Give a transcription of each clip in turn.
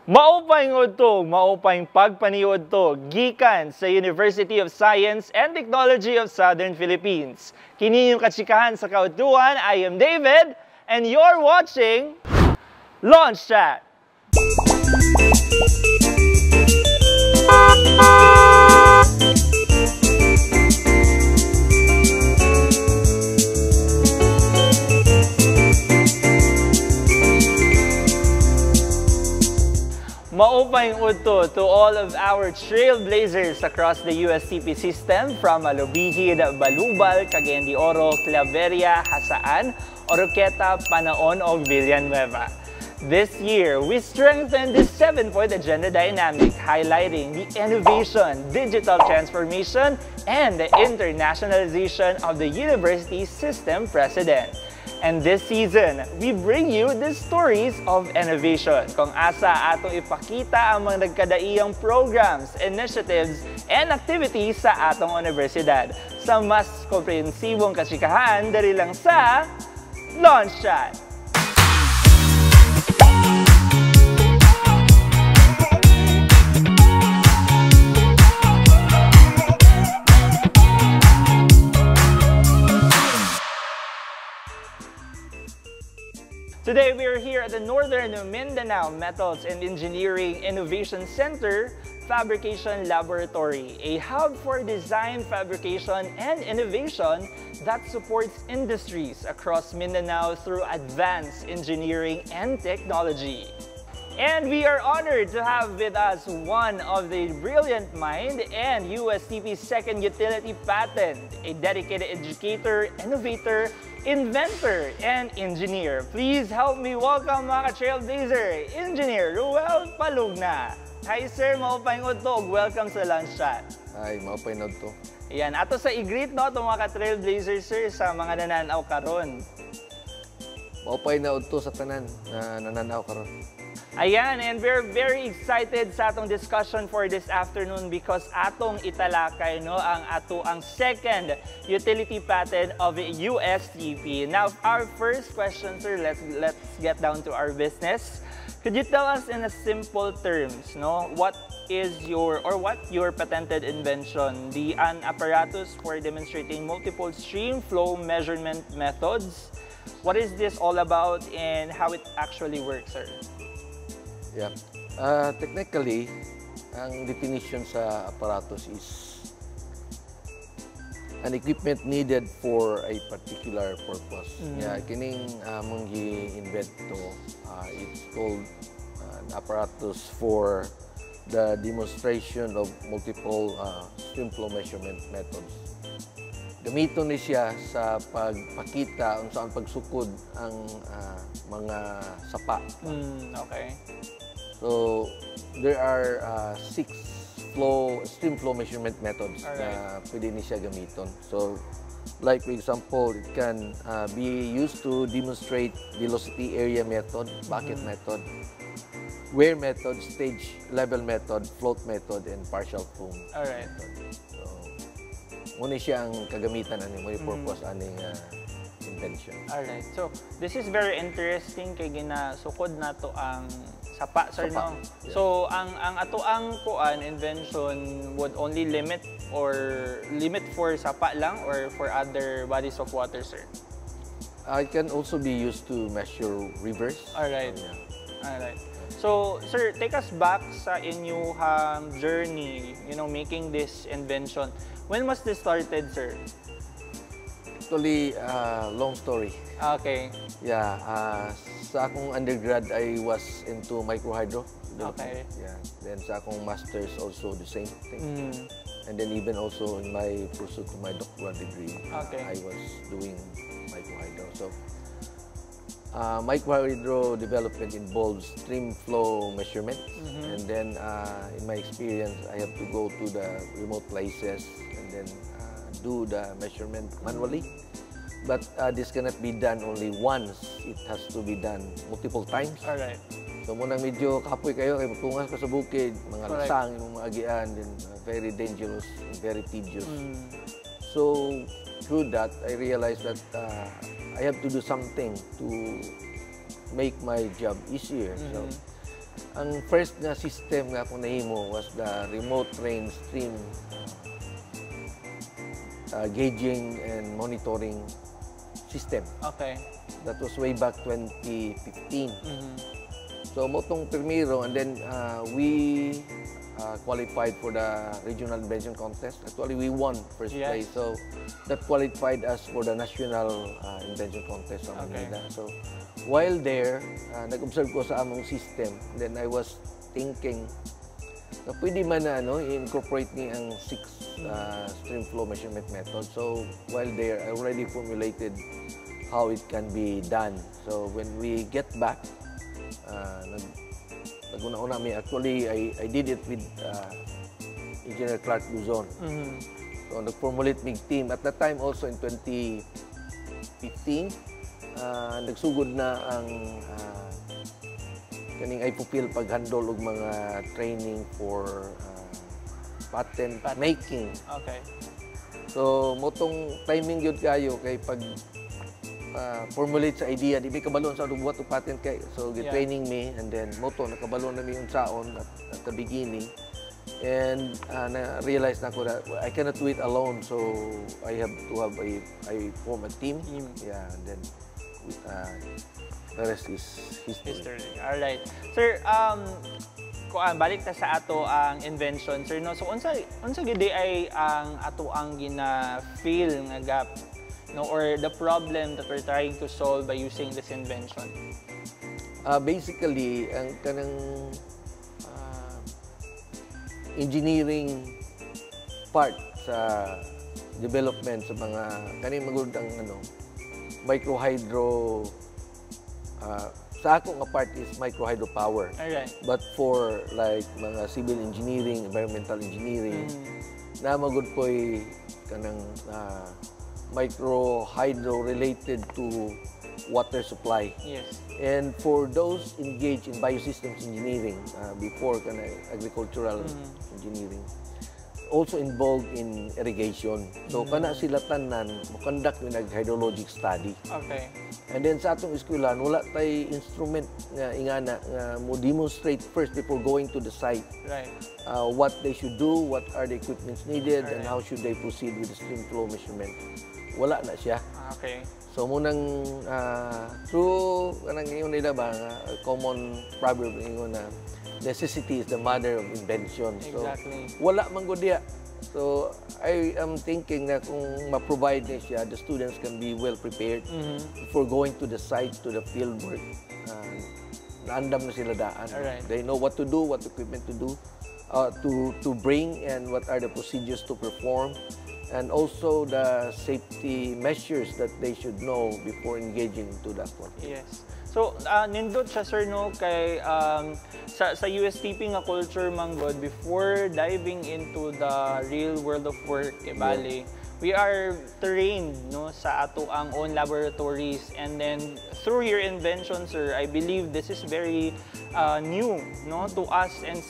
Maupay ngudtog, maupay pagpaniud to, gikan sa University of Science and Technology of Southern Philippines. Kini yung katsikahan sa kautuan, I am David, and you're watching Launch Chat. Maupay udto to all of our trailblazers across the USTP system from Alubihid, Balubal, Cagayan de Oro, Claveria, Hasaan, Oroqueta, Panaon, o Villanueva. This year, we strengthened the 7-point agenda dynamic, highlighting the innovation, digital transformation, and the internationalization of the university system precedent. And this season, we bring you the stories of innovation, kung asa atong ipakita ang mga nagkadaiyang programs, initiatives, and activities sa atong universidad sa mas komprehensibong kasikahan dali lang sa Launch Chat. Today, we are here at the Northern Mindanao Metals and Engineering Innovation Center Fabrication Laboratory, a hub for design, fabrication, and innovation that supports industries across Mindanao through advanced engineering and technology. And we are honored to have with us one of the brilliant mind and USTP's second utility patent, a dedicated educator, innovator, inventor, and engineer. Please help me welcome mga trailblazer, Engineer Ruel Palugna. Hi sir, maupay ngudtog. Welcome sa Launch Chat. Ay, maupay ngudtog. Ayan, ato sa i-greet no, itong mga trailblazer sir sa mga nananaw karon. Maupay na udto sa tanan na nananaw karon. Ayan, and we're very excited sa atong discussion for this afternoon because atong italakay no ang second utility patent of USTP. Now, our first question, sir, let's get down to our business. Could you tell us in a simple terms, no, what your patented invention, an apparatus for demonstrating multiple stream flow measurement methods? What is this all about and how it actually works, sir? Yeah. Technically, ang definition sa apparatus is an equipment needed for a particular purpose. Yeah, kining mong gi-invent to, it's called an apparatus for the demonstration of multiple stream flow measurement methods. Gamiton ni siya sa pagpakita saan pagsukod ang mga sapa. Okay. So, there are 6 stream flow measurement methods na pwede ni siya gamiton. So, like for example, it can be used to demonstrate velocity area method, bucket method, wear method, stage level method, float method, and partial foam method. So, muna siya ang kagamitan ani mo purpose aning invention. Alright. So, this is very interesting kay ginasukod nato ang sapa, sir, no? Yeah. So, ang ato ang invention would only limit for sapa lang or for other bodies of water, sir? It can also be used to measure rivers. Alright. Alright. So, sir, take us back sa inyong journey, making this invention. When was this started, sir? Actually, long story. Okay. Yeah, sa akong undergrad, I was into microhydro. Okay. Yeah. Then sa akong master's also the same thing. And then even also in my pursuit of my doctoral degree, I was doing microhydro. So, microhydro development involves stream flow measurement. And then in my experience, I have to go to the remote places and then do the measurement manually. But this cannot be done only once. It has to be done multiple times. Alright. So munang medyo kapoy kayo, kay magtungas ka sa bukid, mga lasang, mga agian, then very dangerous, very tedious. So through that, I realized that I have to do something to make my job easier. So Ang first na system nga akong nahimo was the remote range stream gauging and monitoring system. Okay. That was way back 2015. So, motong primero, and then we qualified for the regional invention contest. Actually, we won first place. So, that qualified us for the national invention contest sa Manila. So, while there, nag-observe ko sa among system. Then I was thinking na pwede man na i-incorporate ni ang 6 stream flow measurement method. So, while there, I already formulated how it can be done. So, when we get back, nag-una-una mi. Actually, I did it with Engineer Clark Luzon. So, nag-formulate mig team. At that time also in 2015, nagsugod na ang kaning ipupil pag-handle og mga training for patent making. Okay. So, motong timing yun kayo kay pag formulate sa idea, di may kabalon sa what to patent kay. So, training me, and then moto, nakabalon na mi unsaon at the beginning. And na-realize na ko that I cannot do it alone, so I have to have I form a team. Yeah, and then the rest is history. Alright. Sir, balik ta sa ato ang invention, sir, no? So, unsa gid ay ang ato ang gina-feel nga gap, no, or the problem that we're trying to solve by using this invention? Basically, ang kanang engineering part sa development sa mga kaning magudang micro hydro, sa ako nga part is micro hydro power. Alright. But for like mga civil engineering, environmental engineering, na magud po'y kanang micro hydro related to water supply. Yes. And for those engaged in biosystems engineering, before agricultural engineering, also involved in irrigation. So, kana sila tanan, mo-conduct yung hydrologic study. Okay. And then sa atong eskwelahan, wala tay instrument nga ingana nga mo demonstrate first before going to the site. Right. What they should do, what are the equipments needed, and how should they proceed with the stream flow measurement. Wala na siya. Okay. So, munang through, kanang ingon nila ba, common proverb ingon na, necessity is the mother of invention. Exactly. So, wala man gud diha. So, I am thinking na kung ma-provide niya siya, the students can be well prepared before going to the site, to the field work. Naandam na sila daan. Alright. They know what to do, what equipment to do, to bring, and what are the procedures to perform, and also the safety measures that they should know before engaging into that one. Yes. So, nindot siya, sir, no, kay sa USTP nga culture manggod, before diving into the real world of work, bali, we are trained, no, sa ato ang own laboratories, and then through your invention, sir, I believe this is very new, no, to us, and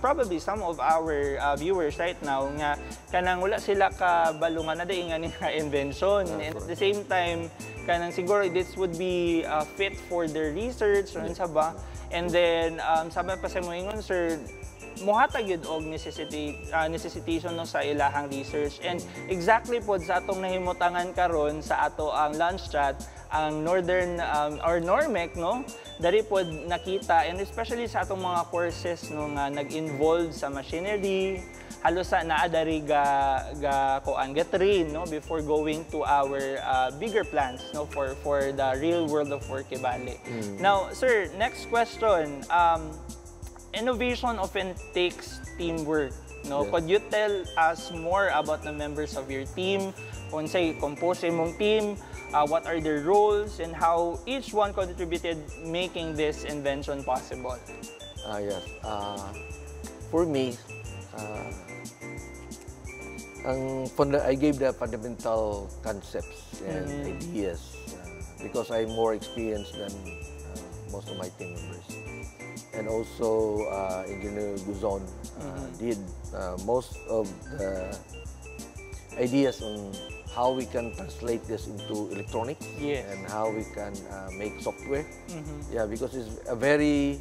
probably some of our viewers right now nga kanang wala sila ka balungan na daingan nga invention, and at the same time kanang siguro this would be fit for their research or unsa ba, and then sabi pa sa moingon, sir, mohatag yun og necessitation no sa ilahang research, and exactly pod sa atong nahimutangan karon sa ato ang lunch chat ang Northern or NORMEC, no, dari pod nakita, and especially sa atong mga courses no nga nag-involve sa machinery, halos sa naa dari ga train, no, before going to our bigger plans, no, for the real world of work bali. Now, sir, next question. Innovation often takes teamwork, no? Yes. Could you tell us more about the members of your team? Kung say compose mong team, what are their roles, and how each one contributed making this invention possible? Yes. For me, I gave the fundamental concepts and ideas because I'm more experienced than most of my team members. And also, Engineer Guzon did most of the ideas on how we can translate this into electronics, and how we can make software. Yeah, because it's a very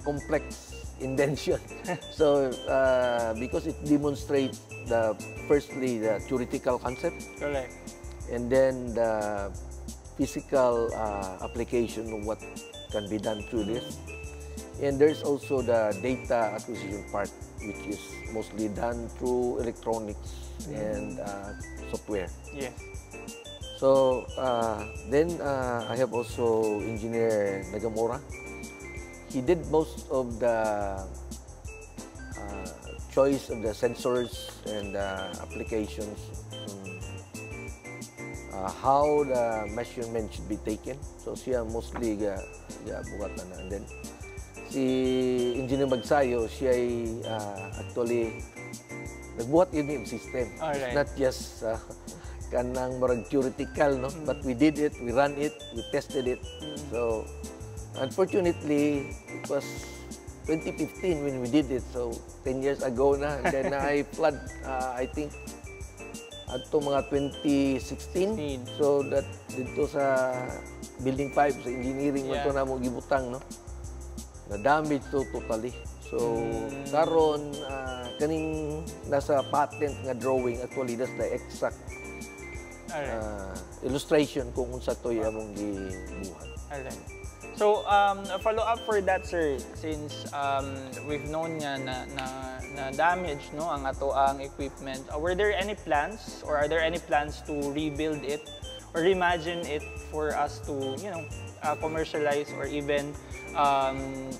complex invention. So because it demonstrates firstly the theoretical concept, Correct. and then the physical application of what can be done through this. And there's also the data acquisition part, which is mostly done through electronics and software. Yes. So then I have also Engineer Nagamura. He did most of the choice of the sensors and applications, how the measurement should be taken. So siya mostly bukatan na. And then si Engineer Magsayo, siya ay actually nagbuhat yun yung system. It's not just kanang marag theoretical, no? But we did it, we ran it, we tested it. So unfortunately, it was 2015 when we did it. So 10 years ago na. And then I flood, I think, ato mga 2016. So that dito sa Building 5, sa engineering, ito na mo gibutang, no? Na-damage to totally. So, karon kaning nasa patent nga drawing, actually that's the exact illustration kung unsa to among gibuhat. Alright. So, a follow-up for that, sir, since we've known nga na damage, no, ang ato ang equipment, were there any plans or are there any plans to rebuild it or reimagine it for us to, you know, commercialize or even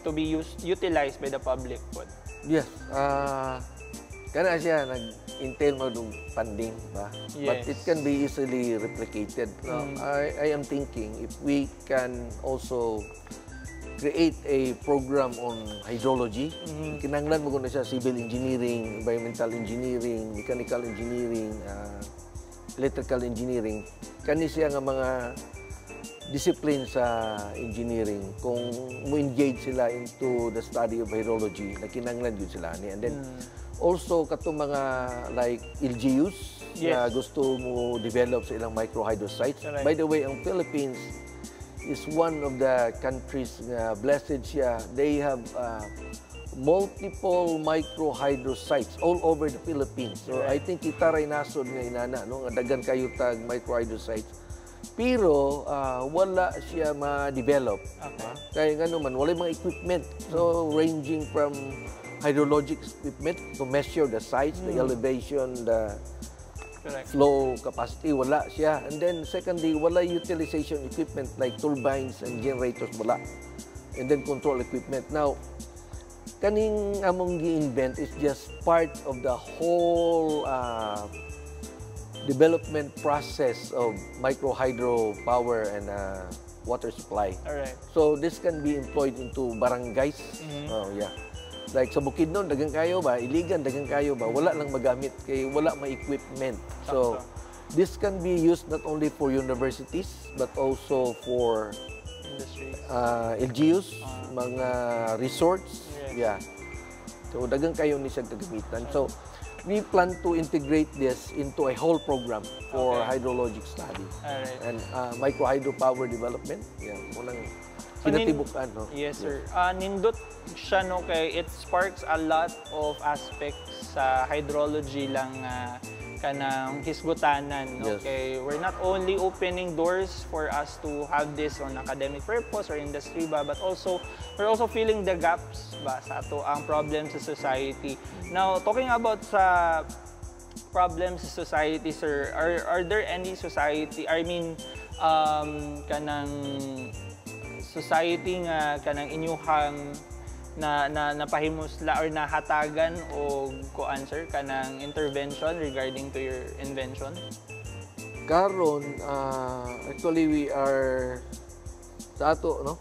to be utilized by the public po? Yes. Kana siya nag-entail mo ng funding ba? Yes. But it can be easily replicated. No? I am thinking if we can also create a program on hydrology, kinahanglan mo na siya civil engineering, environmental engineering, mechanical engineering, electrical engineering. Kani siya nga mga discipline sa engineering kung mo-engage sila into the study of hydrology, na kinahanglan yun sila ni. And then also katong mga like LGUs na gusto mo develop sa ilang microhydro sites. By the way, ang Philippines is one of the countries na blessed siya. They have multiple microhydro sites all over the Philippines. So I think kita ray nasod nga inana, no, nga daghan kayo tag microhydro sites. Pero wala siya ma-develop. Kaya nga naman, wala mga equipment. So ranging from hydrologic equipment to measure the sites, the elevation, the flow capacity, wala siya. And then secondly, wala utilization equipment like turbines and generators, wala. And then control equipment. Now, kaning among gi-invent is just part of the whole development process of microhydro power and water supply. So this can be employed into barangays. Oh yeah. Like sa Bukidnon, dagang kayo ba? Iligan, dagang kayo ba? Wala lang magamit kay wala may equipment. So this can be used not only for universities but also for LGUs, mga resorts. Yeah. So dagang kayo ni siya gagamitan. So we plan to integrate this into a whole program for hydrologic study and microhydro power development. Yeah, unang kinatibukan, no? Yes, sir. Nindot siya, no, kay it sparks a lot of aspects sa hydrology lang kanang hisgutanan, no? Kay we're not only opening doors for us to have this on academic purpose or industry ba, but also we're also filling the gaps ba sa ato ang problems sa society. Now, talking about sa problems sa society, sir, are there any society, I mean, kanang society nga kanang inyuhang na napahimusla or nahatagan o kuan, sir, kanang intervention regarding to your invention? Karon, actually we are sa ato, no?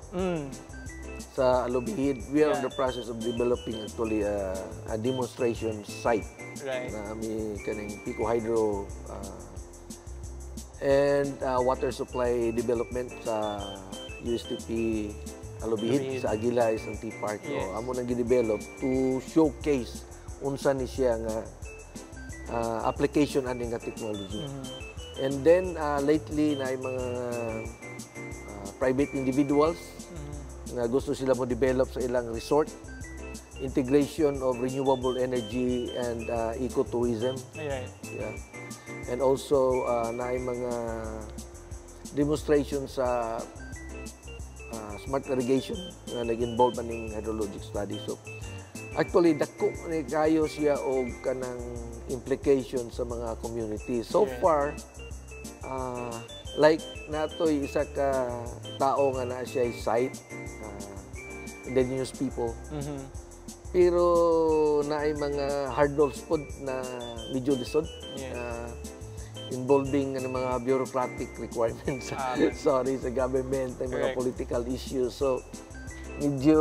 Sa Alubihid, we are in the process of developing actually a demonstration site na may kaning Pico Hydro and water supply development sa USTP Alubihid, sa Aguila isang tea park. Amo nang gi-develop to showcase unsa ni siya nga application ani nga technology. And then lately na mga private individuals nga gusto sila mo develop sa ilang resort, integration of renewable energy and ecotourism. Right. Yeah. And also na mga demonstration sa smart irrigation na nag-involve maning hydrologic study. So actually dako ni kayo siya og kanang implication sa mga community. So far like natoy isa ka tao nga na siya site indigenous people. Pero naay mga hurdles pod na medyo lisod. Involving mga bureaucratic requirements sorry sa government and mga political issues. So medyo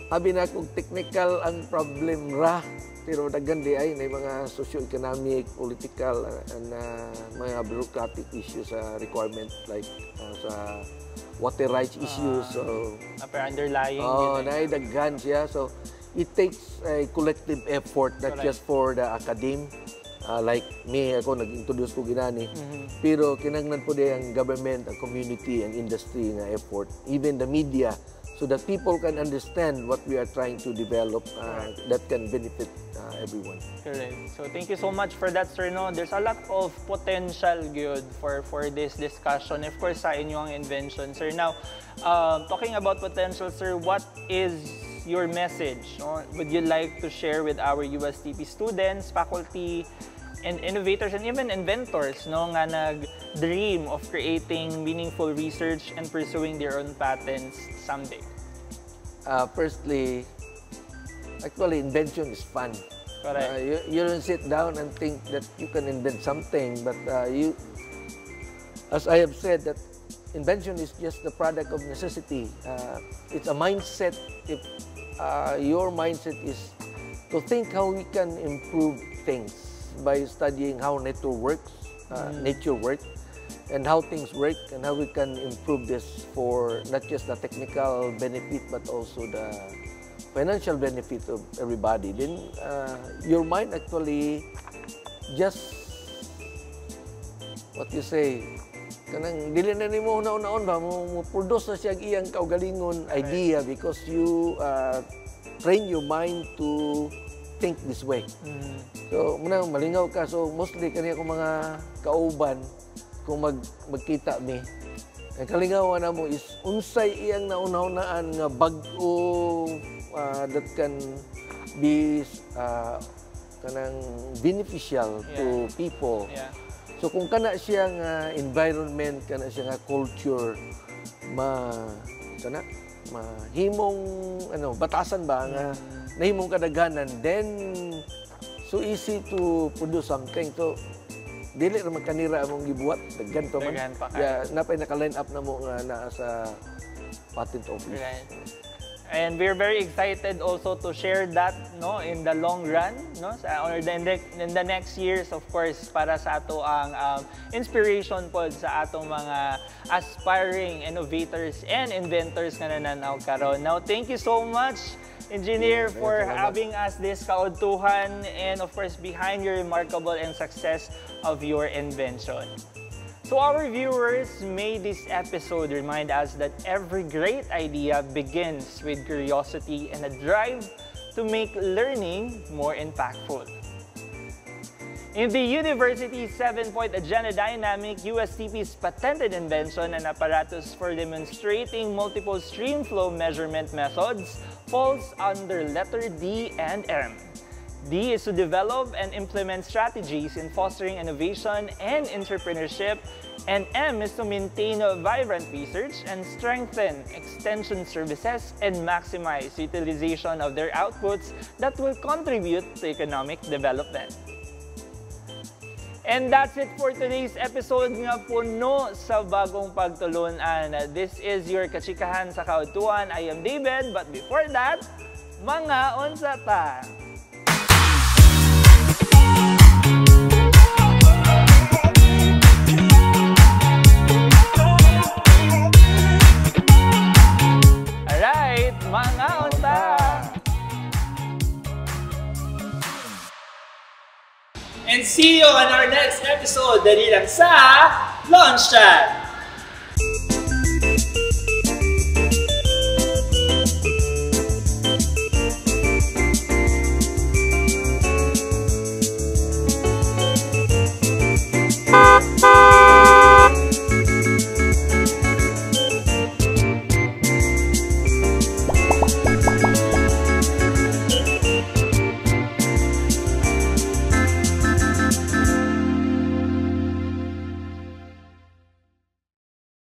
abi na kung technical ang problem ra, pero daghan di ay na mga socio-economic, political and mga bureaucratic issues sa requirement like sa water rights issues. So underlying naay daghan siya. So it takes a collective effort, not just for the academe. Like me, ako nag-introduce ko ginani. Pero kinahanglan po din ang government, ang community, ang industry nga effort, even the media, so that people can understand what we are trying to develop that can benefit everyone. Correct. So thank you so much for that, sir. No, there's a lot of potential good for this discussion. Of course, sa inyong invention, sir. Now, talking about potential, sir, what is your message? No? Would you like to share with our USTP students, faculty, and innovators, and even inventors, no, nga nag-dream of creating meaningful research and pursuing their own patents someday? Firstly, actually, invention is fun. You don't sit down and think that you can invent something, but as I have said, that invention is just the product of necessity. It's a mindset. If your mindset is to think how we can improve things by studying how nature works, and how things work, and how we can improve this for not just the technical benefit but also the financial benefit of everybody. Then your mind actually just what you say, kanang dili na nimo una-una ba mo produce na siya iyang kaugalingon idea because you train your mind to think this way. So muna malingaw ka. So mostly kaniya ko mga kauban kung magkita mi, ang kalingawan na mo is unsay iyang nauna-unaan nga bag-o that can be kanang beneficial to people. So kung kana siya nga environment, kana siya nga culture, mahimong batasan ba nga nahimong kadaghanan, then so easy to produce something. So dili ra magkanira among gibuhat, daghan pa man. Napay naka-line up na mo nga naa sa patent office. And we're very excited also to share that, no, in the long run, no, or in the next years, of course, para sa ato ang inspiration po sa atong mga aspiring innovators and inventors na nananaw karon. Now, thank you so much, Engineer, for having us this kaudtuhan, and of course behind your remarkable and success of your invention. To our viewers, may this episode remind us that every great idea begins with curiosity and a drive to make learning more impactful. In the university's 7-point agenda dynamic, USTP's patented invention and apparatus for demonstrating multiple stream flow measurement methods falls under letter D and M. D is to develop and implement strategies in fostering innovation and entrepreneurship, and M is to maintain vibrant research and strengthen extension services and maximize utilization of their outputs that will contribute to economic development. And that's it for today's episode nga puno sa bagong pagtulunan. This is your Kachikahan sa Kaudtuhan. I am David, but before that, mga unsa ta? Alright, mga unsa! And see you on our next episode. Dali lang sa Launch Chat!